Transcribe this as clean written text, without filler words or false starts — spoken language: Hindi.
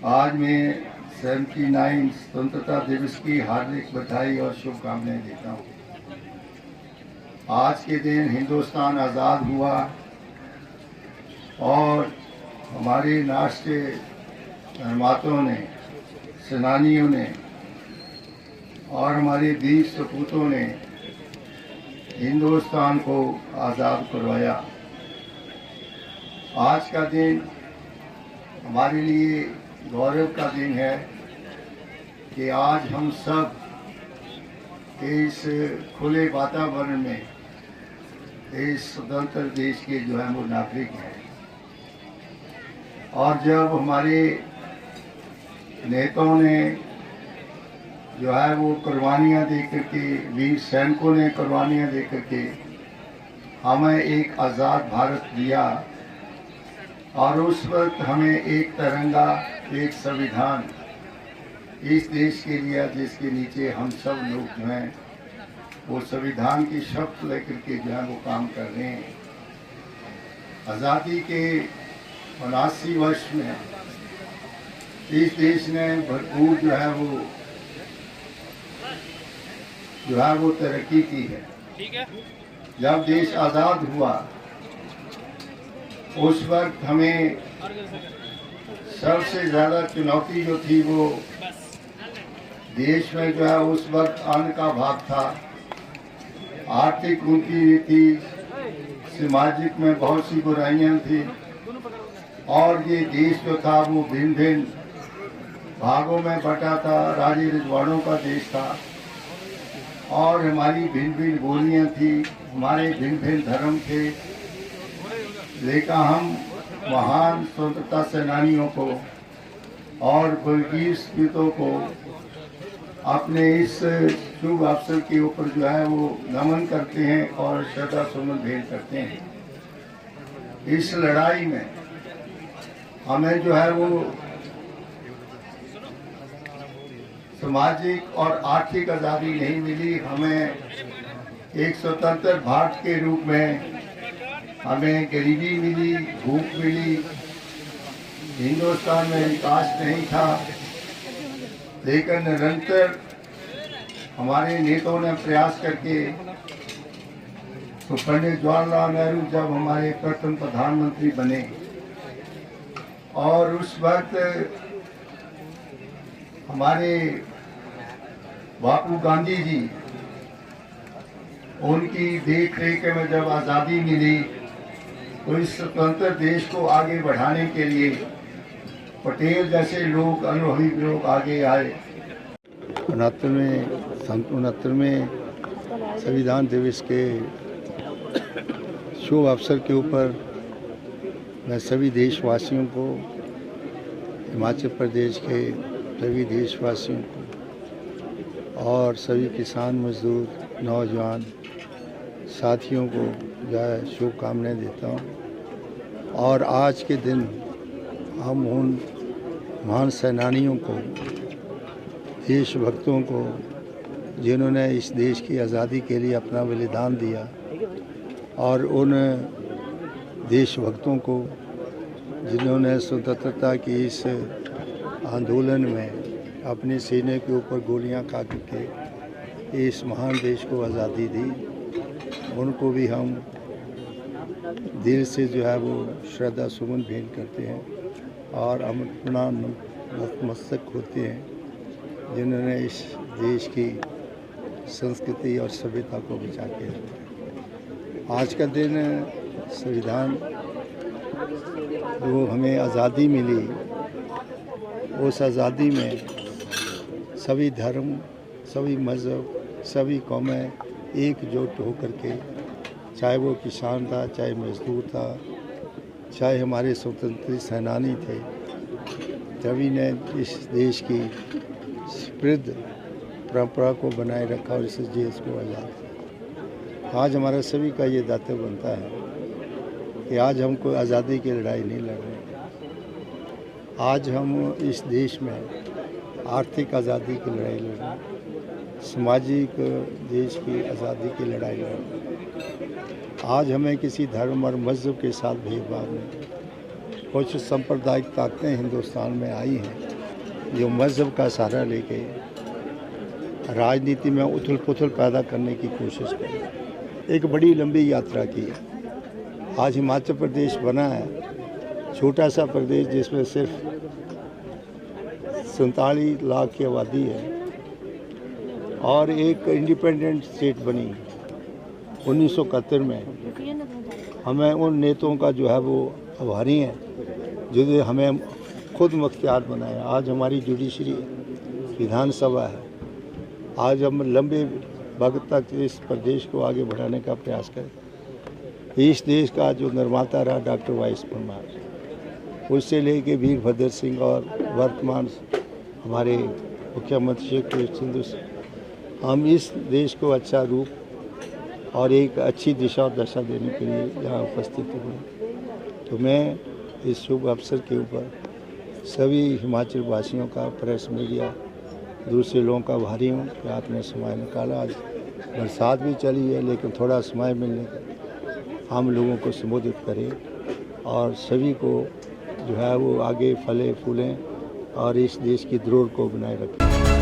आज मैं 79 स्वतंत्रता दिवस की हार्दिक बधाई और शुभकामनाएं देता हूँ। आज के दिन हिंदुस्तान आज़ाद हुआ और हमारे राष्ट्रीय निर्माताओं ने, सेनानियों ने और हमारे वीर सपूतों ने हिंदुस्तान को आज़ाद करवाया। आज का दिन हमारे लिए गौरव का दिन है कि आज हम सब इस खुले वातावरण में इस स्वतंत्र देश के जो है वो नागरिक हैं। और जब हमारे नेताओं ने जो है वो कुर्बानियाँ दे करके, वीर सैनिकों ने कुर्बानियाँ दे करके हमें एक आज़ाद भारत दिया, और उस वक्त हमें एक तिरंगा, एक संविधान इस देश के लिए, जिसके नीचे हम सब लोग जो हैं वो संविधान की शपथ लेकर के जो है वो काम कर रहे हैं। आज़ादी के 79 वर्ष में इस देश ने भरपूर जो है वो तरक्की की है। जब देश आज़ाद हुआ उस वक्त हमें सबसे ज़्यादा चुनौती जो थी वो देश में जो है उस वक्त अन्न का अभाव था, आर्थिक उन्नति थी, सामाजिक में बहुत सी बुराइयां थी, और ये देश जो था वो भिन्न भिन्न भागों में बटा था, राजे रजवाड़ों का देश था, और हमारी भिन्न भिन्न बोलियां थी, हमारे भिन्न भिन्न धर्म थे। लेकिन हम महान स्वतंत्रता सेनानियों को और बलबीर सपूतों को अपने इस शुभ अवसर के ऊपर जो है वो नमन करते हैं और श्रद्धा सुमन भेंट करते हैं। इस लड़ाई में हमें जो है वो सामाजिक और आर्थिक आज़ादी नहीं मिली, हमें एक स्वतंत्र भारत के रूप में हमें गरीबी मिली, भूख मिली, हिंदुस्तान में विकास नहीं था। लेकिन निरंतर हमारे नेताओं ने प्रयास करके, तो पंडित जवाहरलाल नेहरू जब हमारे प्रथम प्रधानमंत्री बने, और उस वक्त हमारे बापू गांधी जी, उनकी देख रेख में जब आज़ादी मिली तो इस स्वतंत्र देश को आगे बढ़ाने के लिए पटेल जैसे लोग, अनुभवी लोग आगे आए। 69वें संविधान दिवस के शुभ अवसर के ऊपर मैं सभी देशवासियों को, हिमाचल प्रदेश के सभी देशवासियों को और सभी किसान, मजदूर, नौजवान साथियों को जो है शुभकामनाएं देता हूँ। और आज के दिन हम उन महान सेनानियों को, देशभक्तों को, जिन्होंने इस देश की आज़ादी के लिए अपना बलिदान दिया, और उन देशभक्तों को जिन्होंने स्वतंत्रता की इस आंदोलन में अपने सीने के ऊपर गोलियां खा के इस महान देश को आज़ादी दी, उनको भी हम दिल से जो है वो श्रद्धा सुमन भेंट करते हैं और अपना नतमस्तक होते हैं, जिन्होंने इस देश की संस्कृति और सभ्यता को बचा के रखा। आज का दिन संविधान जो हमें आज़ादी मिली, उस आज़ादी में सभी धर्म, सभी मज़हब, सभी कौमें एकजुट होकर के, चाहे वो किसान था, चाहे मजदूर था, चाहे हमारे स्वतंत्र सेनानी थे, सभी ने इस देश की समृद्ध परंपरा को बनाए रखा और इस देश को आज़ाद। आज हमारा सभी का ये दायित्व बनता है कि आज हम कोई आज़ादी की लड़ाई नहीं लड़ रहे, आज हम इस देश में आर्थिक आज़ादी की लड़ाई लड़ रहे हैं, सामाजिक देश की आज़ादी की लड़ाई लड़ रहे हैं। आज हमें किसी धर्म और मज़हब के साथ भेदभाव नहीं। कुछ सांप्रदायिक ताकतें हिंदुस्तान में आई हैं जो मज़हब का सहारा लेके राजनीति में उथल पुथल पैदा करने की कोशिश करें। एक बड़ी लंबी यात्रा की। आज हिमाचल प्रदेश बना है, छोटा सा प्रदेश जिसमें सिर्फ 47 लाख की आबादी है और एक इंडिपेंडेंट स्टेट बनी 1971 में। हमें उन नेताओं का जो है वो आभारी हैं जो हमें खुद मुख्तियार बनाया। आज हमारी जुडिशरी विधानसभा है। आज हम लंबे वक्त तक इस प्रदेश को आगे बढ़ाने का प्रयास करें। इस देश का जो निर्माता रहा डॉक्टर वाई परमार, उससे लेके वीरभद्र सिंह और वर्तमान हमारे मुख्यमंत्री शेखपुरा सिंधु से हम इस देश को अच्छा रूप और एक अच्छी दिशा और दशा देने के लिए यहाँ उपस्थित हुए। तो मैं इस शुभ अवसर के ऊपर सभी हिमाचल वासियों का, प्रेस मीडिया, दूसरे लोगों का आभारी हूँ कि आपने समय निकाला। आज बरसात भी चली है लेकिन थोड़ा समय मिलने पर हम लोगों को संबोधित करें और सभी को जो है वो आगे फले फूलें और इस देश की धरोहर को बनाए रखें।